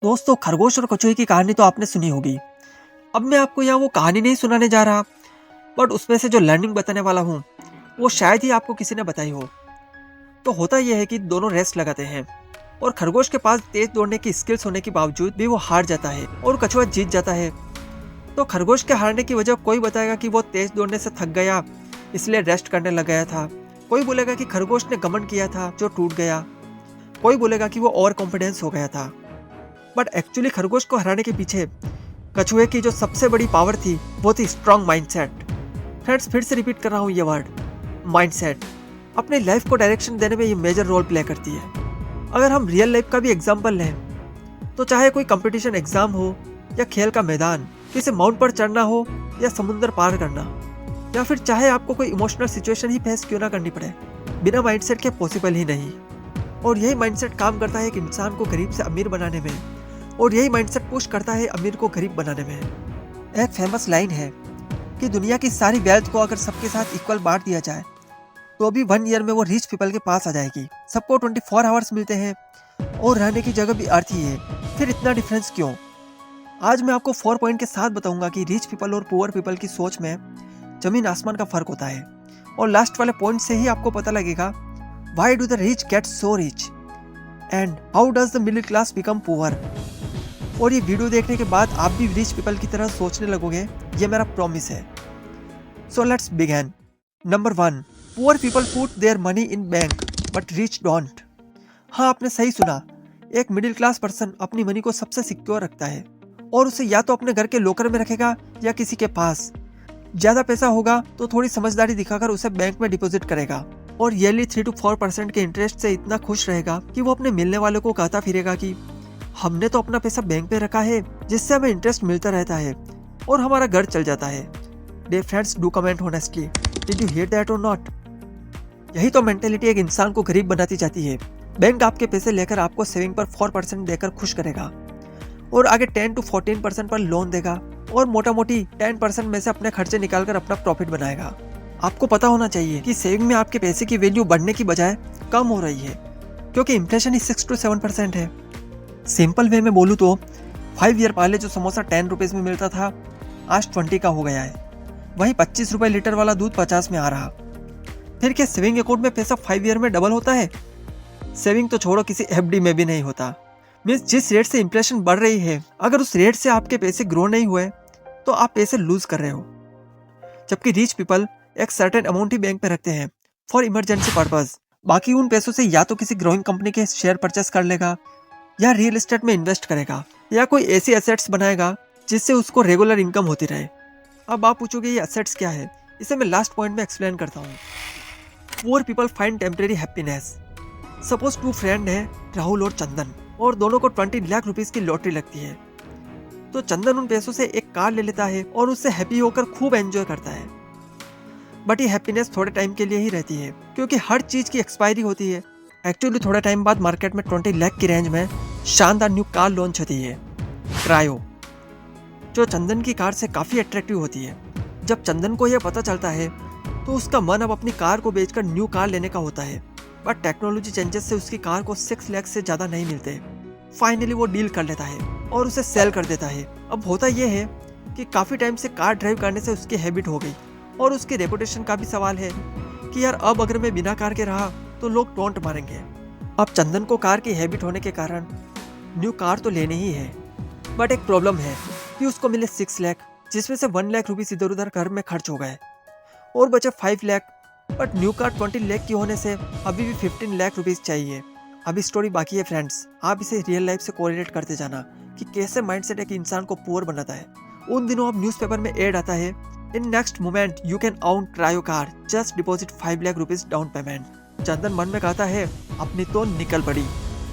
दोस्तों, खरगोश और कछुए की कहानी तो आपने सुनी होगी। अब मैं आपको यहाँ वो कहानी नहीं सुनाने जा रहा, बट उसमें से जो लर्निंग बताने वाला हूँ वो शायद ही आपको किसी ने बताई हो। तो होता यह है कि दोनों रेस्ट लगाते हैं और खरगोश के पास तेज दौड़ने की स्किल्स होने के बावजूद भी वो हार जाता है और कछुआ जीत जाता है। तो खरगोश के हारने की वजह कोई बताएगा कि वो तेज दौड़ने से थक गया इसलिए रेस्ट करने लग गया था। कोई बोलेगा कि खरगोश ने घमंड किया था जो टूट गया। कोई बोलेगा कि वो ओवर कॉन्फिडेंस हो गया था। बट एक्चुअली खरगोश को हराने के पीछे कछुए की जो सबसे बड़ी पावर थी वो थी स्ट्रॉन्ग माइंडसेट। फ्रेंड्स, फिर से रिपीट कर रहा हूँ ये वर्ड, माइंडसेट। अपनी लाइफ को डायरेक्शन देने में ये मेजर रोल प्ले करती है। अगर हम रियल लाइफ का भी एग्जाम्पल लें तो चाहे कोई कंपटीशन एग्जाम हो या खेल का मैदान, किसी माउंट पर चढ़ना हो या समुद्र पार करना, या फिर चाहे आपको कोई इमोशनल सिचुएशन ही फेस क्यों ना करनी पड़े, बिना माइंडसेट के पॉसिबल ही नहीं। और यही माइंडसेट काम करता है एक इंसान को गरीब से अमीर बनाने में, और यही माइंडसेट पुश करता है अमीर को गरीब बनाने में। एक फेमस लाइन है कि दुनिया की सारी वेल्थ को अगर सबके साथ इक्वल बांट दिया जाए तो अभी 1 ईयर में वो रिच पीपल के पास आ जाएगी। सबको 24 आवर्स मिलते हैं और रहने की जगह भी अर्थ ही है, फिर इतना डिफरेंस क्यों? आज मैं आपको 4 पॉइंट के साथ बताऊंगा कि रिच पीपल और पुअर पीपल की सोच में जमीन आसमान का फर्क होता है। और लास्ट वाले पॉइंट से ही आपको पता लगेगा why do the rich get so rich and how does the middle class become poor. और ये वीडियो देखने के बाद आप भी रिच पीपल की तरह सोचने लगोगे, ये मेरा प्रॉमिस है। So let's begin. Number 1, poor people put their money in bank but rich don't. हाँ, आपने सही सुना। एक मिडिल क्लास पर्सन अपनी मनी को सबसे सिक्योर रखता है और उसे या तो अपने घर के लॉकर में रखेगा या किसी के पास। ज्यादा पैसा होगा तो थोड़ी समझदारी दिखाकर उसे बैंक में डिपॉजिट करेगा और ईयरली 3 to 4% के इंटरेस्ट से इतना खुश रहेगा कि वो अपने मिलने वालों को कहता फिरेगा कि हमने तो अपना पैसा बैंक में रखा है जिससे हमें इंटरेस्ट मिलता रहता है और हमारा घर चल जाता है। Dear friends, do comment honestly, did you hear that और नॉट? यही तो मेंटेलिटी एक इंसान को गरीब बनाती जाती है। बैंक आपके पैसे लेकर आपको सेविंग पर 4% देकर खुश करेगा और आगे 10 to 14% पर लोन देगा और मोटा मोटी 10% में से अपने खर्चे निकालकर अपना प्रॉफिट बनाएगा। आपको पता होना चाहिए कि सेविंग में आपके पैसे की वैल्यू बढ़ने की बजाय कम हो रही है क्योंकि इन्फ्लेशन ही 6 to 7% है। सिंपल वे में बोलूँ तो 5 ईयर पहले जो समोसा 10 रुपीज़ में मिलता था आज 20 का हो गया है। वहीं 25 रुपये लीटर वाला दूध 50 में आ रहा। फिर क्या सेविंग अकाउंट में पैसा 5 ईयर में डबल होता है? सेविंग तो छोड़ो, किसी एफडी में भी नहीं होता। मीन्स जिस रेट से इन्फ्लेशन बढ़ रही है, अगर उस रेट से आपके पैसे ग्रो नहीं हुए तो आप पैसे लूज कर रहे हो। जबकि रिच पीपल एक सर्टेन अमाउंट ही बैंक पे रखते हैं फॉर इमरजेंसी पर्पज। बाकी उन पैसों से या तो किसी ग्रोइंग कंपनी के शेयर परचेस कर लेगा या रियल एस्टेट में इन्वेस्ट करेगा या कोई ऐसी एसेट्स बनाएगा जिससे उसको रेगुलर इनकम होती रहे। अब आप पूछोगे ये एसेट्स क्या है? इसे मैं लास्ट पॉइंट में एक्सप्लेन करता हूँ। Poor people find temporary happiness. Suppose 2 friend है, राहुल और चंदन, और दोनों को 20 लाख रुपीस की लॉटरी लगती है। तो चंदन उन पैसों से एक कार ले लेता है और उससे हैप्पी होकर खूब एंजॉय करता है। बट ये हैप्पीनेस थोड़े टाइम के लिए ही रहती है क्योंकि हर चीज की एक्सपायरी होती है। एक्चुअली थोड़े टाइम बाद मार्केट में 20 लाख की रेंज में शानदार न्यू कार लॉन्च होती है, ट्रायो, जो चंदन की कार से काफी अट्रैक्टिव होती है। जब चंदन को यह पता चलता है तो उसका मन अब अपनी कार को बेचकर न्यू कार लेने का होता है। बट टेक्नोलॉजी चेंजेस से उसकी कार को 6 लाख से ज्यादा नहीं मिलते। फाइनली वो डील कर लेता है और उसे सेल कर देता है। अब होता यह है कि काफी टाइम से कार ड्राइव करने से उसकी हैबिट हो गई और उसकी रेपुटेशन का भी सवाल है कि यार अब अगर मैं बिना कार के रहा तो लोग टोंट मारेंगे। अब चंदन को कार की हैबिट होने के कारण न्यू कार तो लेनी ही है, बट एक प्रॉब्लम है कि उसको मिले 6 लाख, जिसमें से 1 लाख रुपीस इधर उधर घर में खर्च हो गए और बचे 5 lakh. But new car 20 lakh की होने से अभी भी 15 लाख रुपीस चाहिए। अभी स्टोरी बाकी है फ्रेंड्स, आप इसे रियल लाइफ से कोरिलेट करते जाना कि कैसे माइंडसेट एक इंसान को पुअर बनाता है। उन दिनों अब न्यूज़पेपर में एड आता है, in next moment you can own trio car, just deposit 5 lakh rupees down payment. Chandan मन में कहता है अपनी तो निकल पड़ी।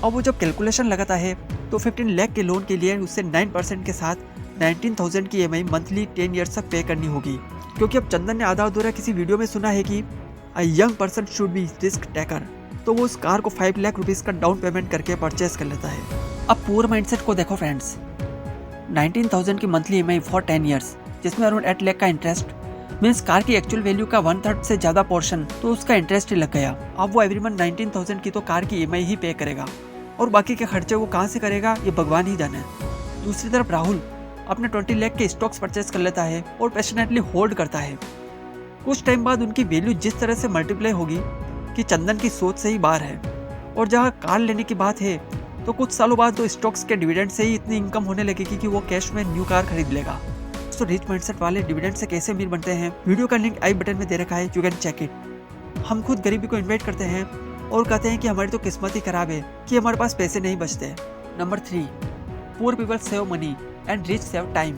अब वो जब कैलकुलेशन लगाता है तो 15 लाख के लोन के लिए उसे 9% के साथ 19,000 की EMI मंथली 10 ईयर्स तक पे करनी होगी। क्योंकि अब चंदन ने आधा अधूरा किसी वीडियो में सुना है कि a young person should be risk taker, तो वो उस कार को 5 लाख रुपीस का डाउन पेमेंट करके परचेस कर लेता है। अब पुअर माइंडसेट को देखो फ्रेंड्स, 19,000 की मंथली EMI फॉर 10 ईयर्स, जिसमें अराउंड 8 लाख का इंटरेस्ट, मीन्स कार की एक्चुअल वैल्यू का 1/3 से ज्यादा पोर्शन तो उसका इंटरेस्ट ही लग गया। अब वो एवरी मंथ 19,000 की तो कार की EMI ही पे करेगा। और बाकी के खर्चे वो कहाँ से करेगा ये भगवान ही जाने। दूसरी तरफ राहुल अपने 20 लाख के स्टॉक्स परचेज कर लेता है और पैशनेटली होल्ड करता है। कुछ टाइम बाद उनकी वैल्यू जिस तरह से मल्टीप्लाई होगी कि चंदन की सोच से ही बाहर है। और जहाँ कार लेने की बात है तो कुछ सालों बाद तो स्टॉक्स के डिविडेंड से ही इतनी इनकम होने लगेगी कि वो कैश में न्यू कार खरीद लेगा। तो रिच माइंडसेट वाले डिविडेंड से कैसे अमीर बनते हैं, वीडियो का लिंक आई बटन में दे रखा है, यू कैन चेक इट। हम खुद गरीबी को इन्वाइट करते हैं और कहते हैं कि हमारी तो किस्मत ही खराब है कि हमारे पास पैसे नहीं बचते। Number 3, poor people save money and rich save time.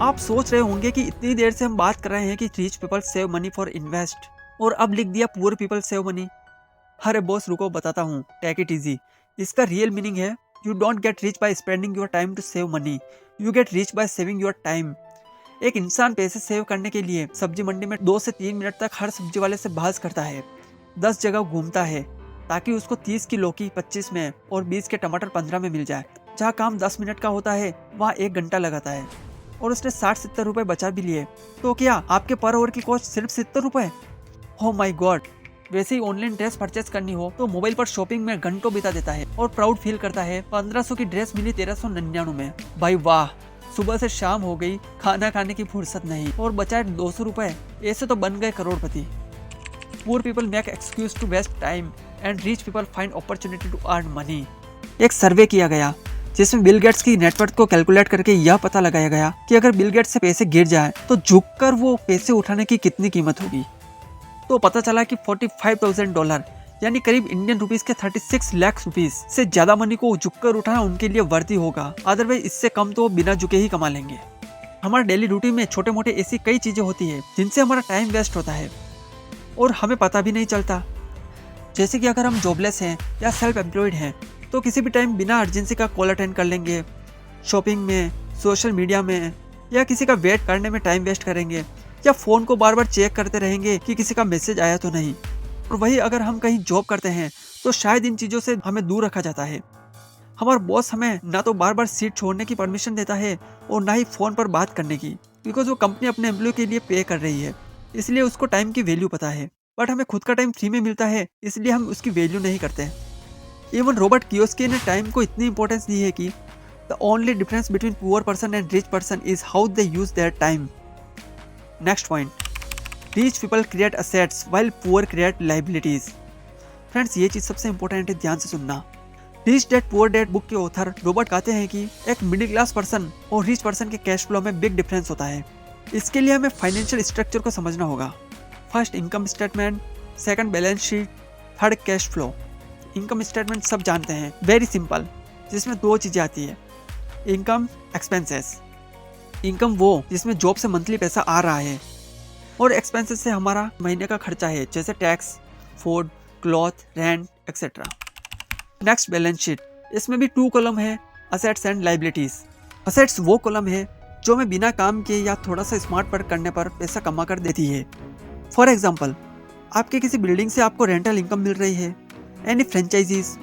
आप सोच रहे होंगे कि इतनी देर से हम बात कर रहे हैं कि rich people save money for invest और अब लिख दिया पुअर पीपल सेव मनी। अरे बॉस रुको बताता हूँ, टेक इट इजी। इसका रियल मीनिंग है you don't get rich by spending your time to save money, you get rich by saving your time. एक इंसान पैसे सेव करने के लिए सब्जी मंडी में 2 से 3 मिनट तक हर सब्जी वाले से बहस करता है, 10 जगह घूमता है ताकि उसको 30 की लौकी 25 में और 20 के टमाटर 15 में मिल जाए। जहाँ काम 10 मिनट का होता है वहाँ 1 घंटा लगाता है और उसने 60-70 रुपए बचा भी लिए। तो क्या आपके पर आवर की कॉस्ट सिर्फ 70 रुपए? हो माई गॉड। वैसे ही ऑनलाइन ड्रेस परचेस करनी हो तो मोबाइल पर शॉपिंग में घंटों बिता देता है और प्राउड फील करता है 1500 की ड्रेस मिली 1399 में। भाई वाह, सुबह से शाम हो गई, खाना खाने की फुर्सत नहीं और बचाए 200 रुपए। ऐसे तो बन गए करोड़पति। Poor people make excuse to waste time and rich people find opportunity to earn money. एक सर्वे किया गया जिसमें बिल गेट्स की नेटवर्थ को कैलकुलेट करके यह पता लगाया गया कि अगर बिल गेट्स से पैसे गिर जाए तो झुककर वो पैसे उठाने की कितनी कीमत होगी। तो पता चला कि $45,000 यानी करीब इंडियन रुपीस के 36 लाख रुपीस से ज्यादा मनी को झुककर उठाना उनके लिए वर्दी होगा। अदरवाइज इससे कम तो बिना झुके ही कमा लेंगे। हमारे डेली रूटीन में छोटे मोटे ऐसी कई चीजें होती है जिनसे हमारा टाइम वेस्ट होता है और हमें पता भी नहीं चलता। जैसे कि अगर हम जॉबलेस हैं या सेल्फ एम्प्लॉयड हैं तो किसी भी टाइम बिना अर्जेंसी का कॉल अटेंड कर लेंगे, शॉपिंग में, सोशल मीडिया में या किसी का वेट करने में टाइम वेस्ट करेंगे या फोन को बार बार चेक करते रहेंगे कि किसी का मैसेज आया तो नहीं। और वही अगर हम कहीं जॉब करते हैं तो शायद इन चीज़ों से हमें दूर रखा जाता है। हमारा बॉस हमें ना तो बार बार सीट छोड़ने की परमिशन देता है और ना ही फ़ोन पर बात करने की, बिकॉज वो कंपनी अपने एम्प्लॉय के लिए पे कर रही है, इसलिए उसको टाइम की वैल्यू पता है। बट हमें खुद का टाइम फ्री में मिलता है इसलिए हम उसकी वैल्यू नहीं करते। इवन रॉबर्ट कियोस्की ने टाइम को इतनी इंपॉर्टेंस दी है कि the only difference between poor person and rich person is how they use their time. Next point, rich people create assets while poor create liabilities. Friends ये चीज सबसे important है, ध्यान से सुनना। Rich dad poor dad book के author Robert कहते हैं कि एक मिडिल क्लास पर्सन और रिच पर्सन के कैश फ्लो में बिग डिफरेंस होता है। इसके लिए हमें फाइनेंशियल स्ट्रक्चर को समझना होगा। First income statement, second balance sheet, third cash flow. Income statement सब जानते हैं, वेरी सिंपल, जिसमें 2 चीजें आती है, इनकम, एक्सपेंसेस। इनकम वो जिसमें जॉब से मंथली पैसा आ रहा है और एक्सपेंसेस से हमारा महीने का खर्चा है, जैसे tax, food, cloth, rent etcetera. Next balance sheet, इसमें भी 2 कॉलम है, असेट्स एंड लाइबिलिटीज। असेट्स वो कॉलम है जो हमें बिना काम किए या थोड़ा सा स्मार्ट वर्क करने पर पैसा कमा कर देती है। फॉर एग्जाम्पल, आपके किसी बिल्डिंग से आपको रेंटल इनकम मिल रही है, एनी फ्रेंचाइजीज,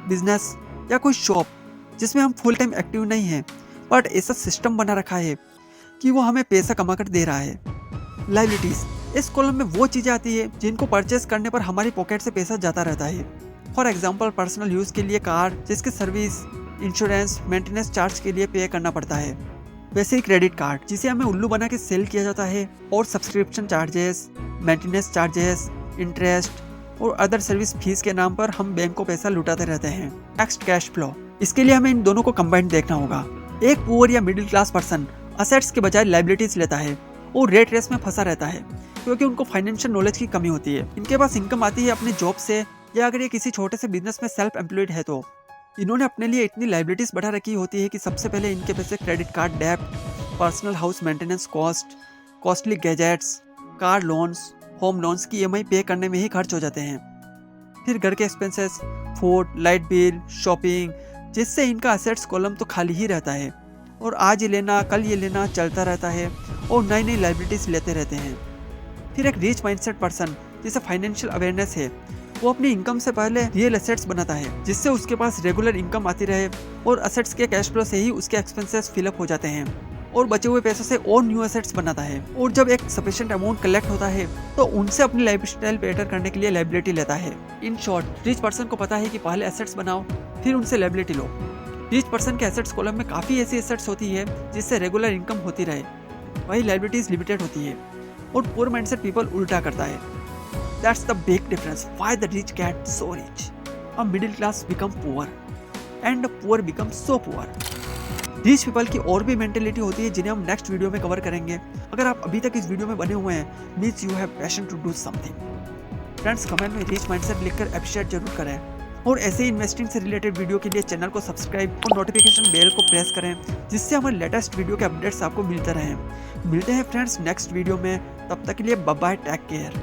बिजनेस या कोई शॉप जिसमें हम फुल टाइम एक्टिव नहीं हैं, बट ऐसा सिस्टम बना रखा है कि वो हमें पैसा कमा कर दे रहा है। लाइबिलिटीज, इस कॉलम में वो चीज़ें आती है जिनको परचेस करने पर हमारी पॉकेट से पैसा जाता रहता है। फॉर एग्जाम्पल, पर्सनल यूज़ के लिए कार जिसकी सर्विस, इंश्योरेंस, मेंटेनेंस चार्ज के लिए पे करना पड़ता है। वैसे ही क्रेडिट कार्ड जिसे हमें उल्लू बना के सेल किया जाता है, और subscription charges, maintenance charges, interest और अदर सर्विस फीस के नाम पर हम बैंक को पैसा लुटाते रहते हैं। नेक्स्ट कैश फ्लो, इसके लिए हमें इन दोनों को कंबाइंड देखना होगा। एक पुअर या मिडिल क्लास पर्सन असेट्स के बजाय लाइबिलिटीज लेता है और रेट रेस में फंसा रहता है क्योंकि उनको फाइनेंशियल नॉलेज की कमी होती है। इनके पास इनकम आती है अपनी जॉब से या अगर ये किसी छोटे से बिजनेस में सेल्फ एम्प्लॉयड है तो इन्होंने अपने लिए इतनी लाइबिलिटीज बढ़ा रखी होती है कि सबसे पहले इनके पैसे क्रेडिट कार्ड डेब्ट, personal house maintenance cost, costly gadgets, car loans, home loans की EMI पे करने में ही खर्च हो जाते हैं। फिर घर के expenses, food, light bill, shopping, जिससे इनका असेट्स कॉलम तो खाली ही रहता है और आज ये लेना कल ये लेना चलता रहता है और नई नई लाइबिलिटीज लेते रहते हैं। फिर एक रिच माइंडसेट पर्सन जिसे फाइनेंशियल अवेयरनेस है, वो अपनी इनकम से पहले रियल एसेट्स बनाता है जिससे उसके पास रेगुलर इनकम आती रहे और असेट्स के कैश फ्लो से ही उसके एक्सपेंसेस फिलअप हो जाते हैं और बचे हुए पैसों से और न्यू एसेट्स बनाता है। और जब एक सफिशिएंट अमाउंट कलेक्ट होता है तो उनसे अपनी लाइफस्टाइल बेटर करने के लिए लाइबिलिटी लेता है। इन शॉर्ट, रिच पर्सन को पता है कि पहले एसेट्स बनाओ फिर उनसे लायबिलिटी लो। रिच पर्सन के एसेट्स कॉलम में काफ़ी ऐसी एसेट्स होती है जिससे रेगुलर इनकम होती रहे, वही लायबिलिटीज लिमिटेड होती है। और पुअर माइंडसेट पीपल उल्टा करता है। That's the big difference why the rich get so rich, a middle class become poor and the poor become so poor. Rich people की और भी मेंटेलिटी होती है जिन्हें हम नेक्स्ट वीडियो में कवर करेंगे। अगर आप अभी तक इस वीडियो में बने हुए हैं means you have passion to do something. Friends comment में रिच माइंडसेट लिखकर अप्रिशिएट जरूर करें और ऐसे ही इन्वेस्टिंग से रिलेटेड वीडियो के लिए चैनल को सब्सक्राइब और नोटिफिकेशन बेल को प्रेस करें जिससे हमारे लेटेस्ट वीडियो के अपडेट्स आपको मिलते रहें। मिलते हैं फ्रेंड्स नेक्स्ट वीडियो में, तब तक के लिए बाय बाय, टेक केयर।